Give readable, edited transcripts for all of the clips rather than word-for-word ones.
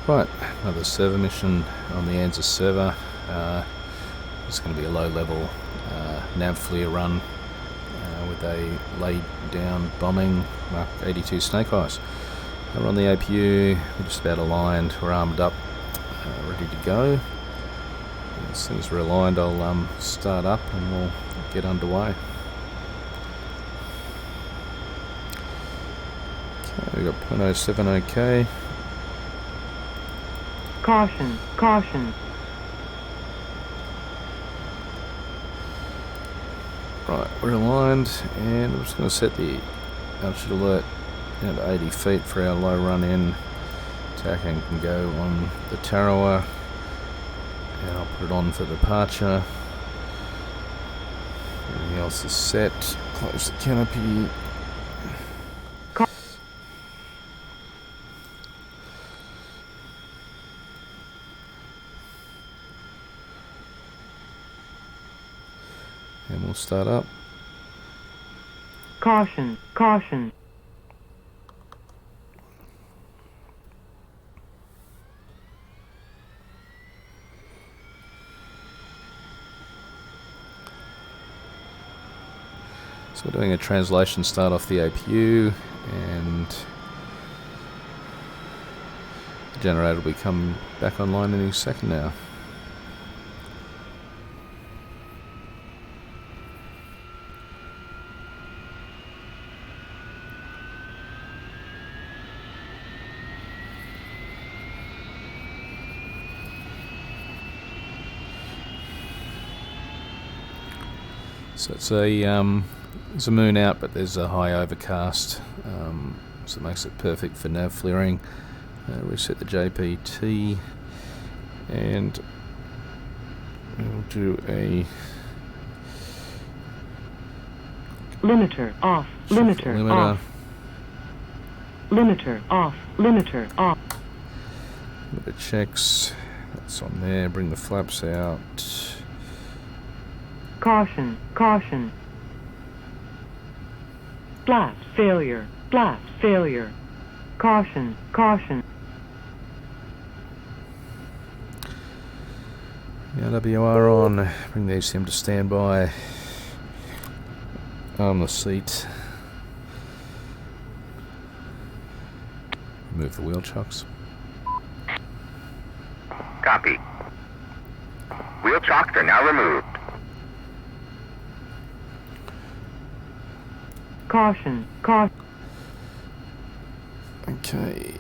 Right, another server mission on the ANZUS server. It's going to be a low-level NAVFLIR run with a laid-down bombing Mark 82 Snake Eyes. We're on the APU, we're just about aligned, we're armed up, ready to go. As soon as we're aligned, I'll start up and we'll get underway. Okay, we've got 0.07 OK. Caution, caution. Right, we're aligned, and I'm just going to set the altitude alert down to 80 feet for our low run in. Tacking can go on the Tarawa, and I'll put it on for departure. Everything else is set. Close the canopy. And we'll start up. Caution, caution. So we're doing a translation start off the APU, and the generator will be coming back online any second now. So it's there's a moon out, but there's a high overcast, so it makes it perfect for nav flaring. Reset the JPT, and we'll do a limiter off, limiter off, limiter off, limiter off. Limiter checks. That's on there. Bring the flaps out. Caution, caution. Blast failure, blast failure. Caution, caution. The RWR on. Bring the ECM to standby. On the seat. Remove the wheel chocks. Copy. Wheel chocks are now removed. Caution, caution. Okay.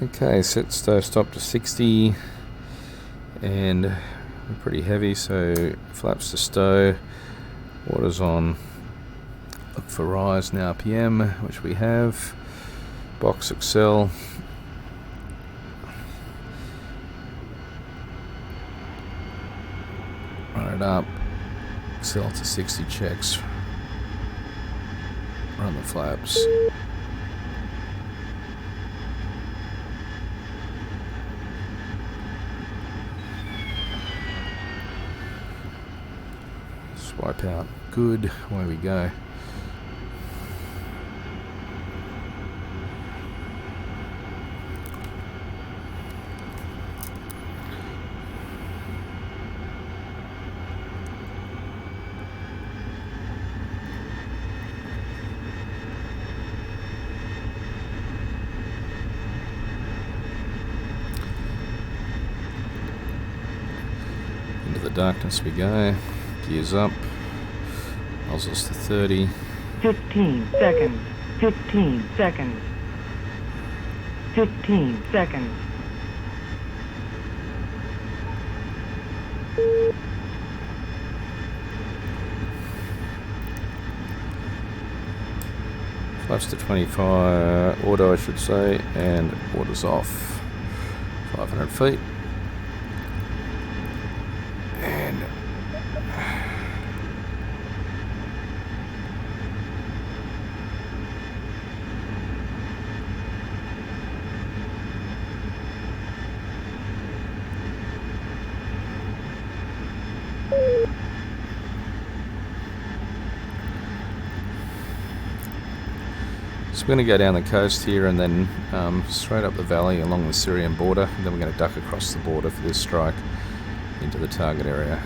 Okay, set stop to 60, and we're pretty heavy, so flaps to stow, water's on. Look for rise and RPM, which we have. Box Excel. Run it up. Excel to 60 checks. Run the flaps. Swipe out. Good. Away we go. Into the darkness we go. Gears up. Muzzles to 30. 15 seconds. 15 seconds. 15 seconds. Flaps to 25, auto I should say, and orders off. 500 feet. And so we're going to go down the coast here and then straight up the valley along the Syrian border, and then we're going to duck across the border for this strike into the target area.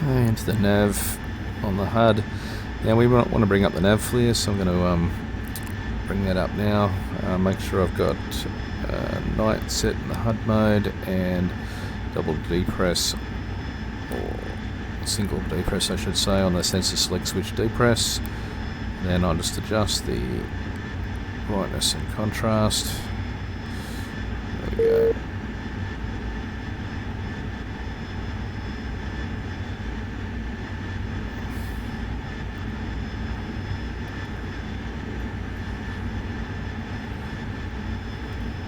Okay, into the nav on the HUD. Now we might want to bring up the NAVFLIR, so I'm going to bring that up now. Make sure I've got night set in the HUD mode and double depress, or single depress I should say, on the sensor select switch depress. And then I'll just adjust the brightness and contrast. There we go.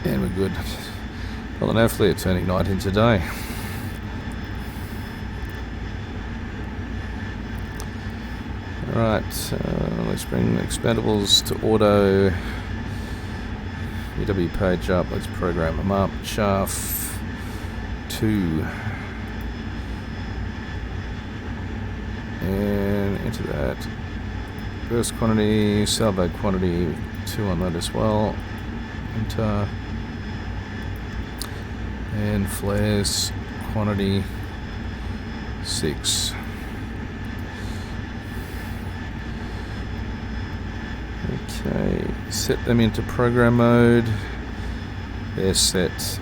And we're good. Well, the NAVFLIR turning night in today. Alright, let's bring expendables to auto. UW page up, let's program them up. Chaff 2. And into that. Burst quantity, salvo quantity 2 on that as well. Enter. And flares quantity 6. Okay, set them into program mode. They're set,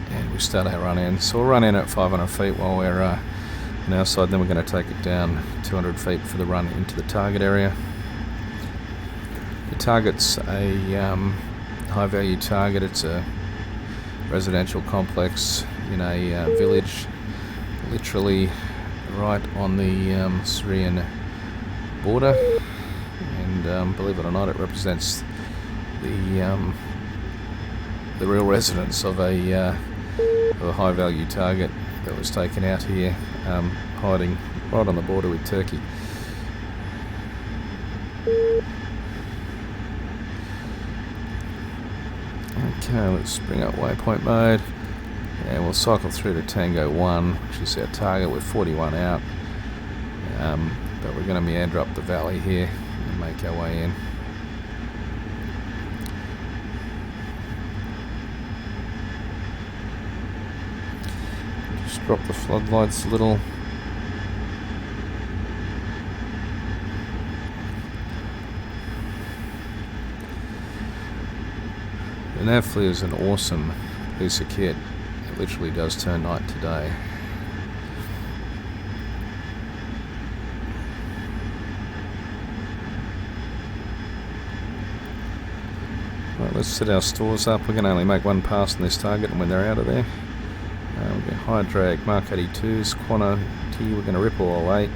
and we start our run in. So we'll run in at 500 feet while we're on our side. Then we're going to take it down 200 feet for the run into the target area. The target's a high value target. It's a residential complex in a village literally right on the Syrian border, and believe it or not, it represents the real residence of a high value target that was taken out here, hiding right on the border with Turkey. Okay, let's bring up waypoint mode, and we'll cycle through to Tango 1, which is our target with 41 out, but we're going to meander up the valley here and make our way in. Just drop the floodlights a little. The NAVFLIR is an awesome piece of kit. It literally does turn night today. Right, let's set our stores up. We can only make one pass on this target, and when they're out of there, we're going to high drag Mark 82s, quantity, we're going to rip all 8,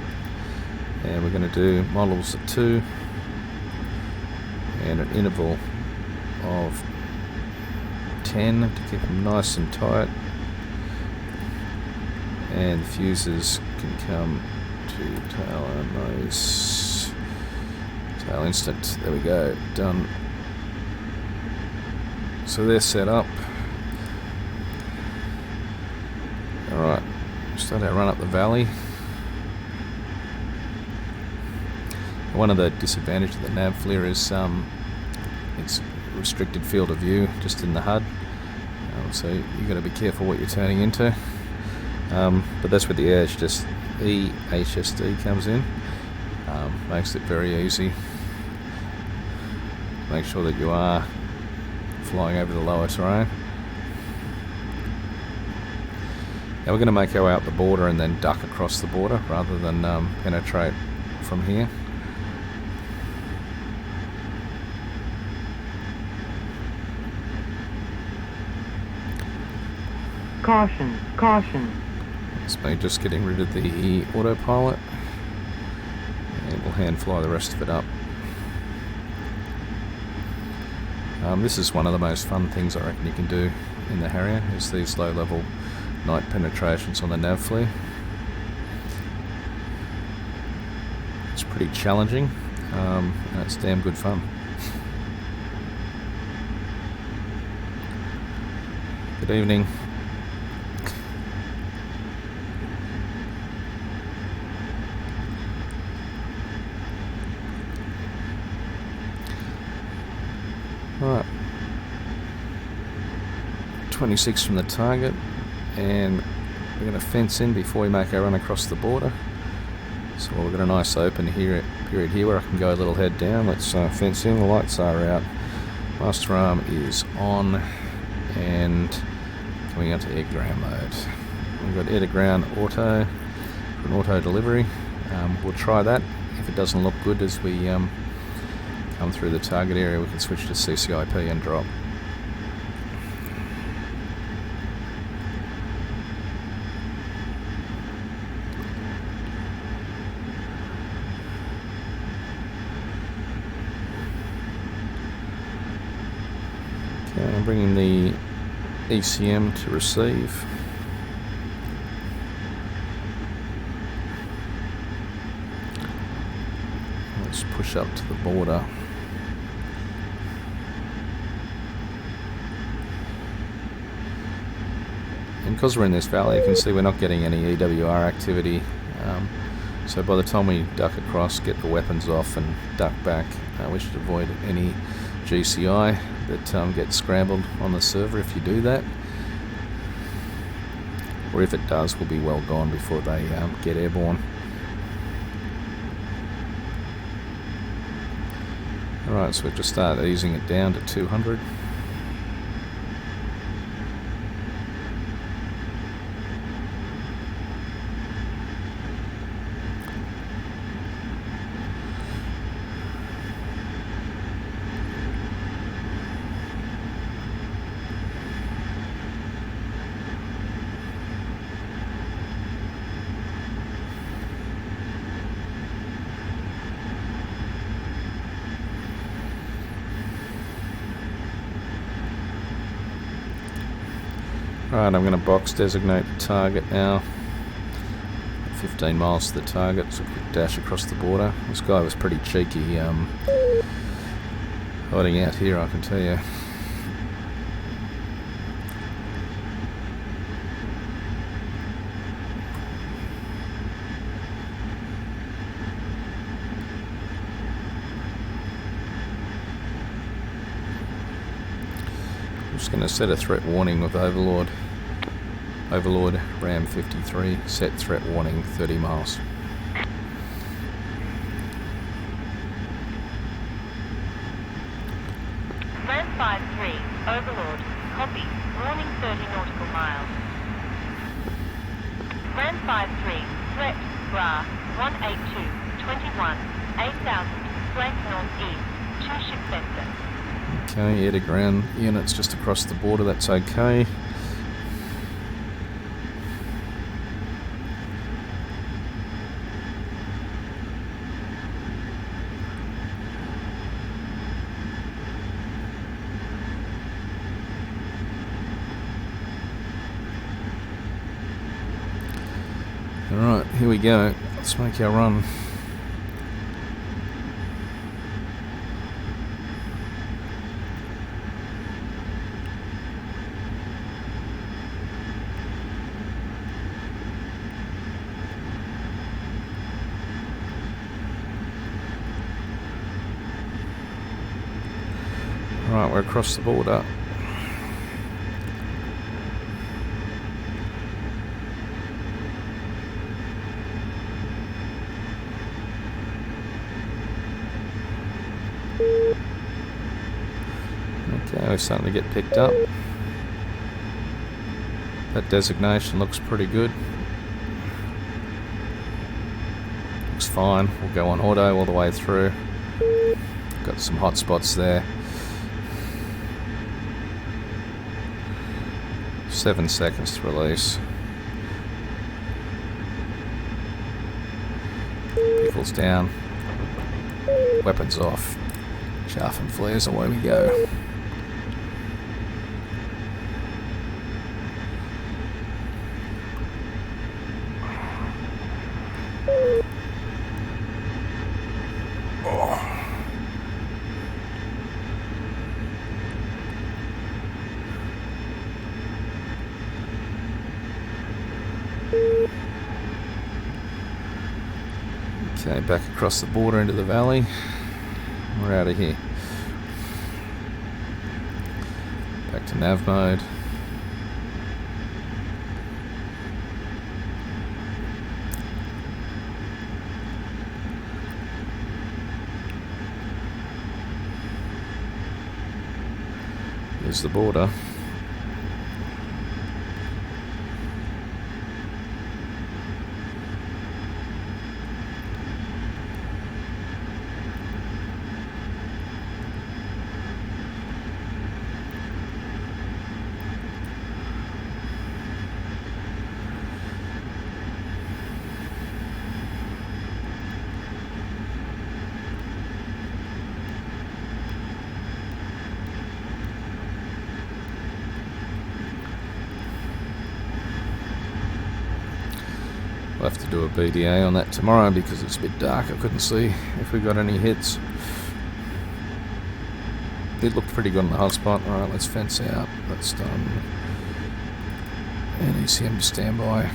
and we're going to do models at 2, and an interval of 10 to keep them nice and tight, and fuses can come to tail and nose, tail instant. There we go, done. So they're set up. Alright, start our run up the valley. One of the disadvantages of the NAVFLIR is it's restricted field of view just in the HUD, so you've got to be careful what you're turning into, but that's where the HSD comes in. Makes it very easy. Make sure that you are flying over the lower terrain. Now we're going to make our way up the border and then duck across the border rather than penetrate from here. Caution. Caution. It's me just getting rid of the autopilot, and we'll hand fly the rest of it up. This is one of the most fun things I reckon you can do in the Harrier, is these low level night penetrations on the NAVFLIR. It's pretty challenging, and it's damn good fun. Good evening. Right, 26 from the target, and we're going to fence in before we make our run across the border. So we've got a nice open period here where I can go a little head down. Let's fence in. The lights are out, master arm is on, and coming out to air ground mode. We've got air to ground auto for an auto delivery. We'll try that. If it doesn't look good as we come through the target area, we can switch to CCIP and drop. Okay, I'm bringing the ECM to receive. Let's push up to the border. And because we're in this valley, you can see we're not getting any EWR activity. So by the time we duck across, get the weapons off and duck back, we should avoid any GCI that gets scrambled on the server if you do that. Or if it does, we'll be well gone before they get airborne. Alright, so we've just started easing it down to 200. Right, I'm going to box designate the target now. 15 miles to the target, so quick dash across the border. This guy was pretty cheeky, hiding out here, I can tell you. I'm just going to set a threat warning with Overlord. Overlord Ram 53, set threat warning 30 miles. Ram 53, Overlord, copy, warning 30 nautical miles. Ram 53, threat, bra, 182, 21, 8000, flank northeast, 2 ship vector. Okay, air to ground units just across the border, that's okay. Alright, here we go. Let's make our run. Alright, we're across the border. Okay, we're starting to get picked up. That designation looks pretty good. Looks fine. We'll go on auto all the way through. Got some hot spots there. 7 seconds to release. Pickles down. Weapons off. Chaff and flares, away we go. Okay, back across the border into the valley. We're out of here. Back to nav mode. There's the border. We'll have to do a BDA on that tomorrow because it's a bit dark. I couldn't see if we got any hits. It looked pretty good on the hotspot. Alright, let's fence out. That's done. And ECM to standby.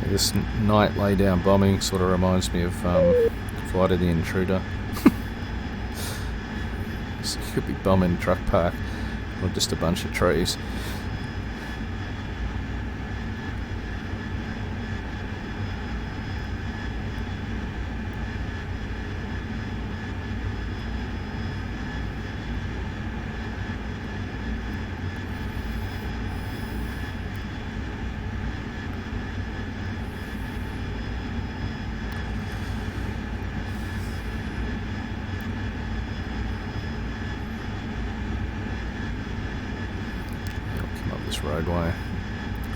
This night laydown bombing sort of reminds me of Flight of the Intruder. This could be bombing truck park or just a bunch of trees. Roadway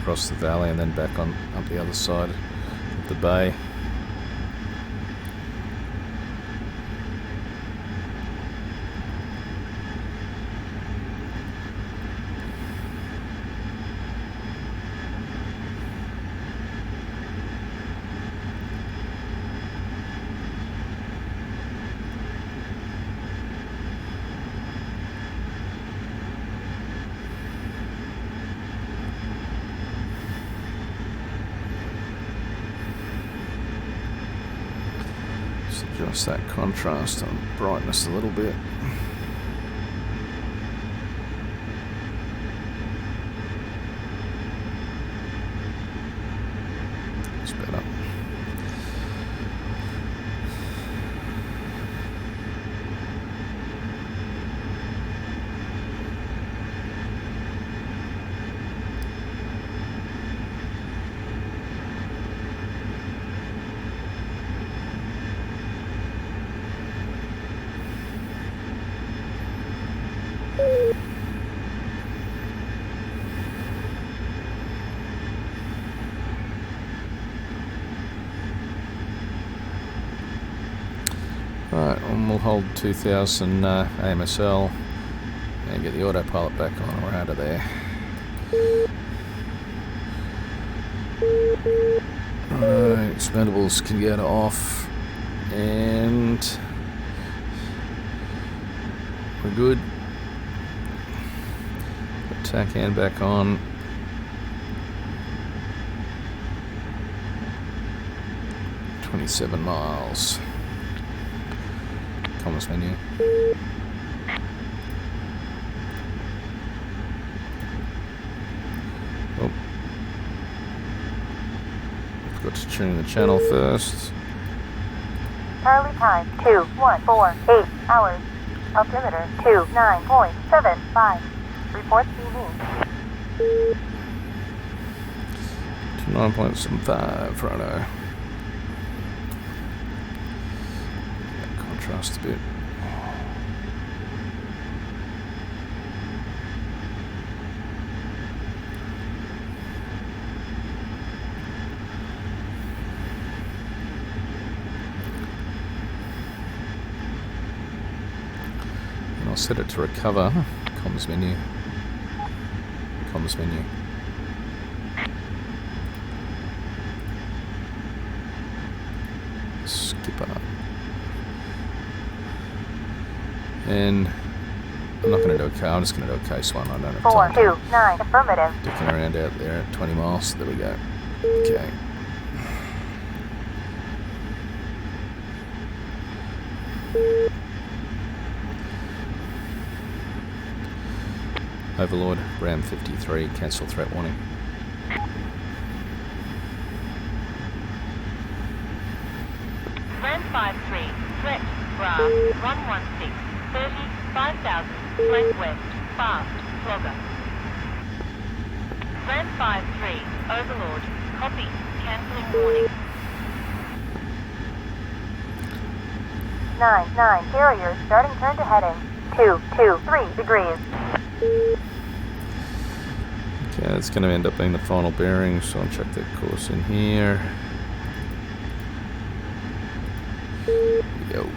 across the valley and then back on up the other side of the bay. Adjust that contrast on brightness a little bit. It's better. Right, and we'll hold 2000 AMSL Okay, get the autopilot back on. We're out of there. Alright, expendables can get off. And we're good. Attack hand back on. $27 comms menu. Oh, got to tune the channel first. Charlie time 2148 hours. Altimeter 29.75. Reports TV. 29.75, righto. Contrast a bit. And I'll set it to recover. Comms menu. Comms menu. Skipper. And I'm not going to do a car, I'm just going to do a case one. I don't have time. 429 affirmative. Dicking around out there at 20 miles. There we go. Okay. Overlord, Ram 53, cancel threat warning. Ram 53, threat, Bra, 116, 30, 5000, flank west, fast, flogger. Ram 53, Overlord, copy, cancelling warning. 99, carrier, starting turn to heading, 223 degrees. Okay, that's going to end up being the final bearing, so I'll check that course in here. Here we go.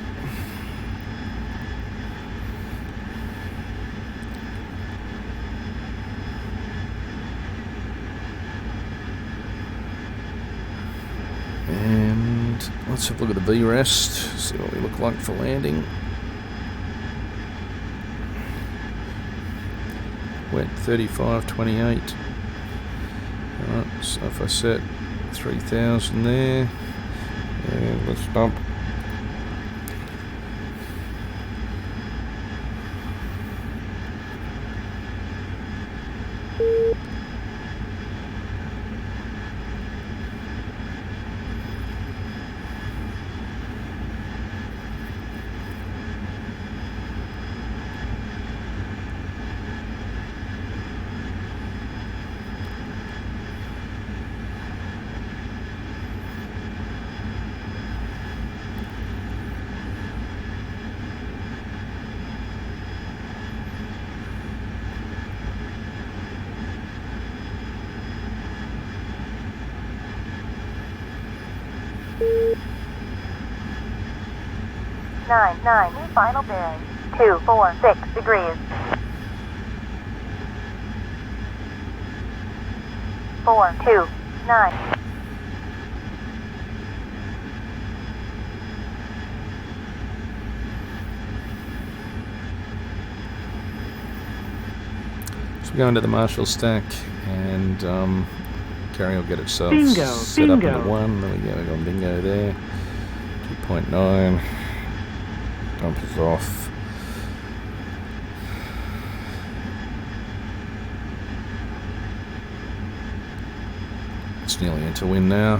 And let's have a look at the VREST, see what we look like for landing. Went 35.28. Alright, so if I set 3,000 there, and let's dump. Nine, new final bearing, 246 degrees. 429. So we go into the Marshall stack, and carrier will get itself Bingo, set up bingo. into 1. There we go, we got bingo there. 2.9. Dump is off. It's nearly into wind now.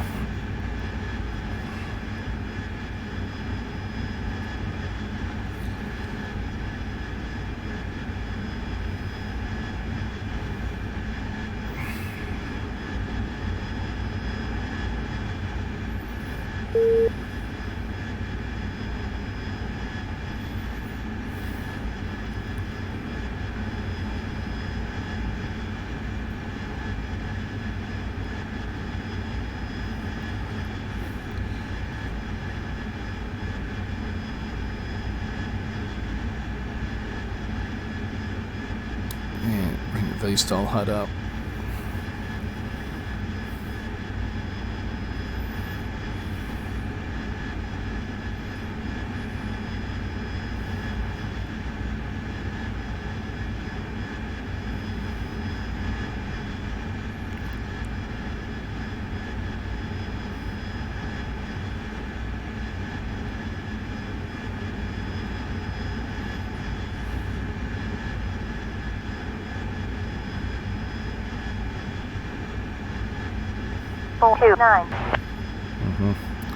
least I'll HUD up.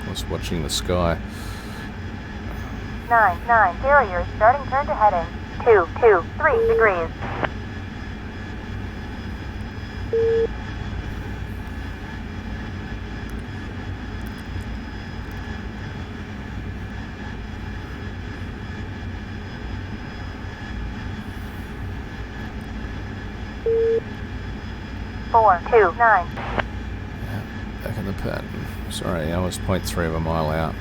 Was watching the sky. 9 carriers starting turn to heading 223 degrees. Four, 2, 9. Back in the pattern. Sorry, I was 0.3 of a mile out.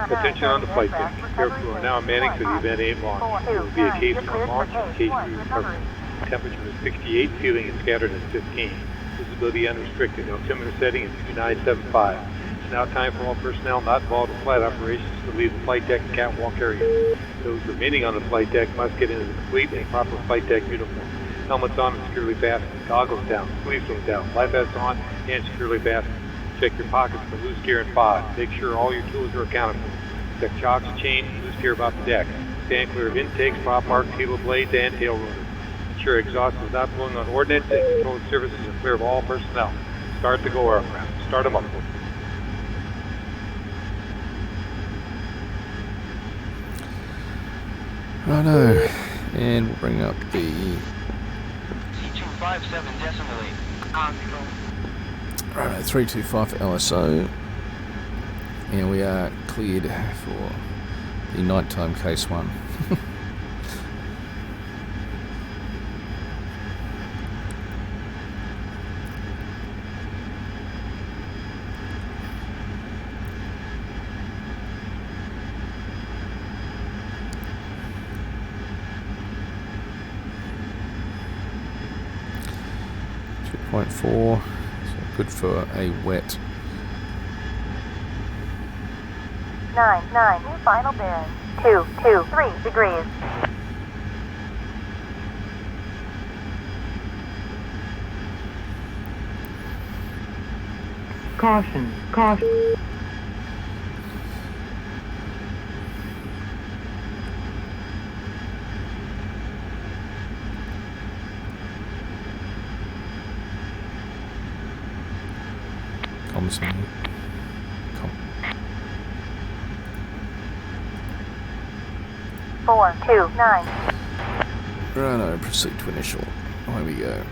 Attention on the flight deck. Aircrew are now manning for the event 8 launch. There will be a case from launch and case recovery. Temperature is 68, ceiling is scattered at 15. Visibility unrestricted. Altimeter setting is 2975. It's now time for all personnel not involved in flight operations to leave the flight deck and catwalk area. Those remaining on the flight deck must get into the complete and proper flight deck uniform. Helmets on and securely fastened. Goggles down. Sleeves down. Life vests on and securely fastened. Check your pockets for loose gear and fog. Make sure all your tools are accounted for. Check chocks, chains, and loose gear about the deck. Stand clear of intakes, prop arc, cable blades, and tail rotors. Ensure exhaust is not blowing on ordnance and controlled surfaces are clear of all personnel. Start the go aircraft. Start them up. Righto, and we'll bring up the C257 decimal 8. Righto, 325 LSO, and we are cleared for the nighttime case one. .4, so good for a wet. 9, new final bearing 223 degrees. Caution, caution. Comms now. 429. Righto, proceed to initial. Away we go.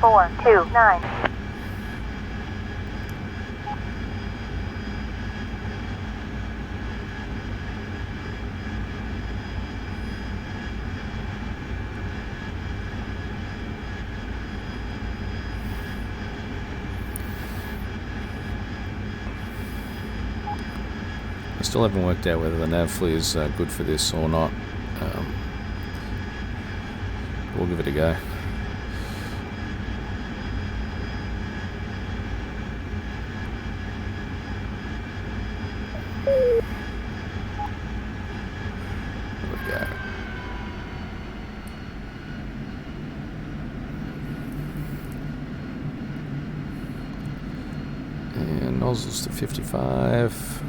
429. I still haven't worked out whether the NAVFLIR is good for this or not. We'll give it a go. There we go. And nozzles to 55.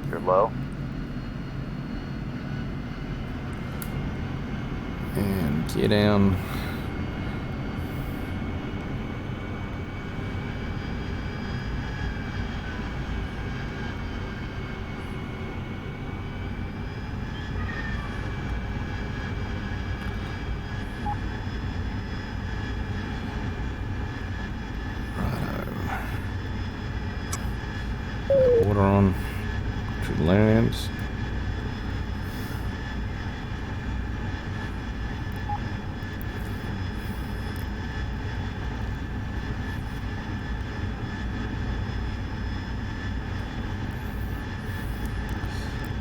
You're low. And gear down. Water on to land.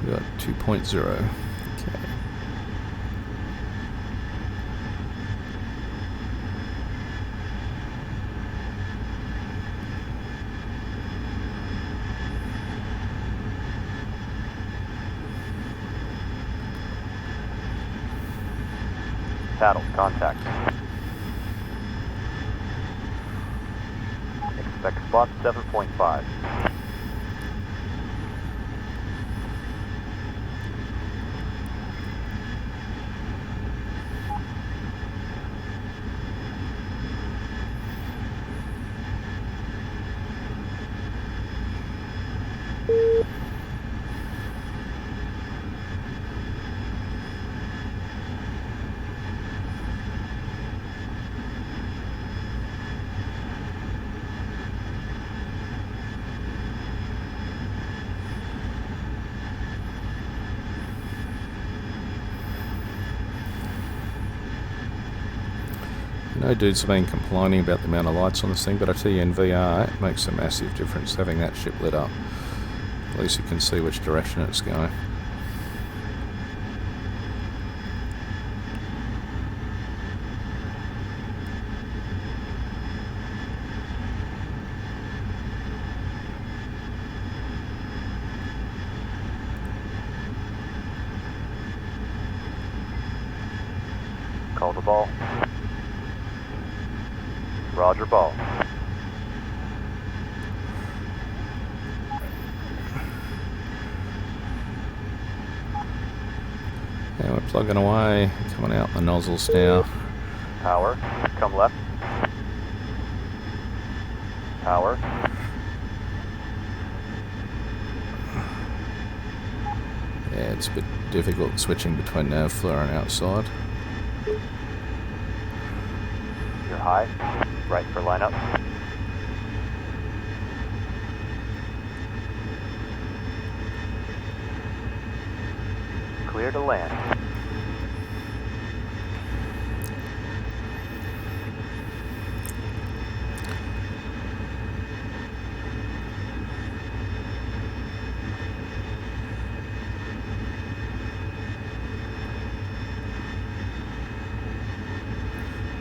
We got 2.0. Okay. Paddle, contact. Expect spot 7.5. No dudes have been complaining about the amount of lights on this thing, but I tell you, in VR, it makes a massive difference having that ship lit up. At least you can see which direction it's going. Call the ball. Roger, ball. Yeah, we're plugging away, coming out the nozzles now. Power. Come left. Power. Yeah, it's a bit difficult switching between NAVFLIR and outside. You're high. Right for lineup. Clear to land.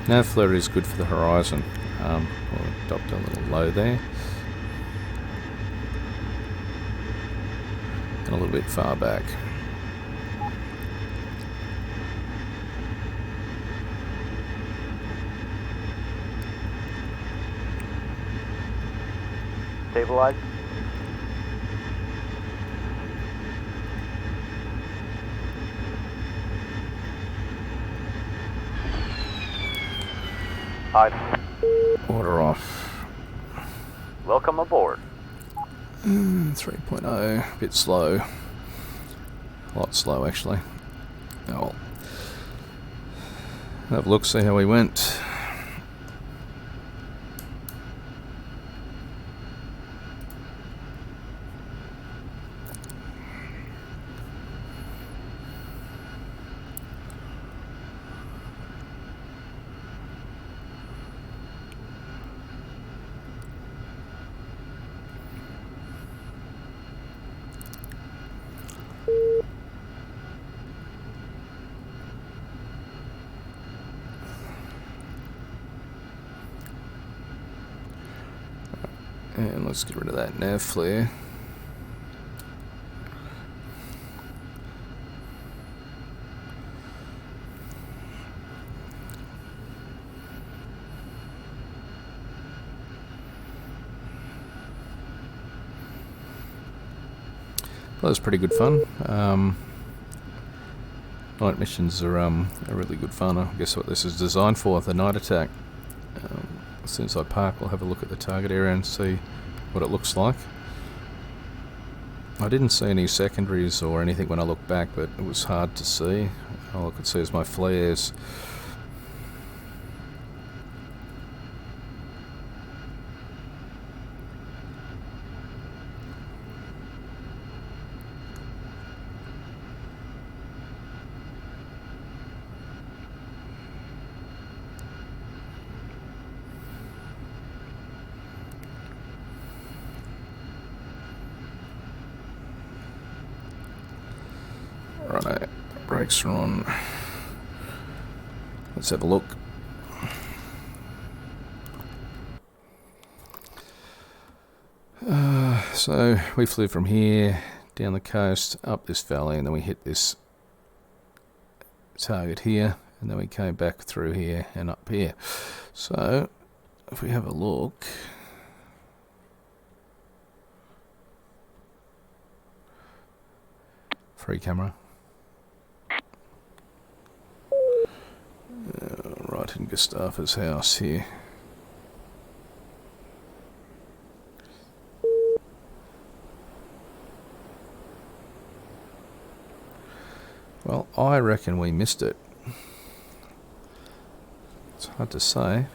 NAVFLIR is good for the horizon. We'll adopt a little low there. And a little bit far back. Stabilize. High. Water off. Welcome aboard. 3.0, a bit slow. A lot slow, actually. Oh well. Have a look, see how we went. And let's get rid of that NAVFLIR. That was pretty good fun. Night missions are really good fun. I guess what this is designed for, the night attack. As soon as I park, I'll have a look at the target area and see what it looks like. I didn't see any secondaries or anything when I looked back, but it was hard to see. All I could see is my flares. Right, brakes are on. Let's have a look. So we flew from here down the coast up this valley, and then we hit this target here, and then we came back through here and up here. So if we have a look, free camera. Right in Gestapo's house here. Well, I reckon we missed it. It's hard to say.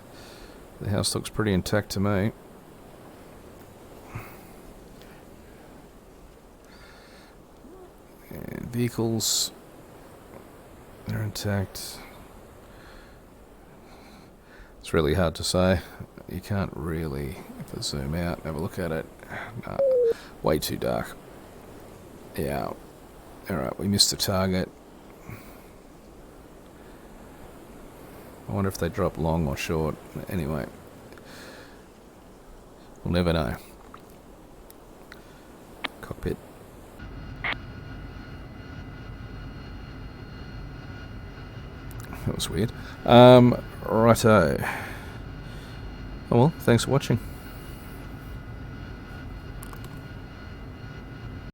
The house looks pretty intact to me. And vehicles, they're intact. It's really hard to say. You can't really, if I zoom out, have a look at it. No, way too dark. Yeah. Alright, we missed the target. I wonder if they drop long or short. Anyway, we'll never know. Cockpit. That was weird. Righto. Oh well, thanks for watching.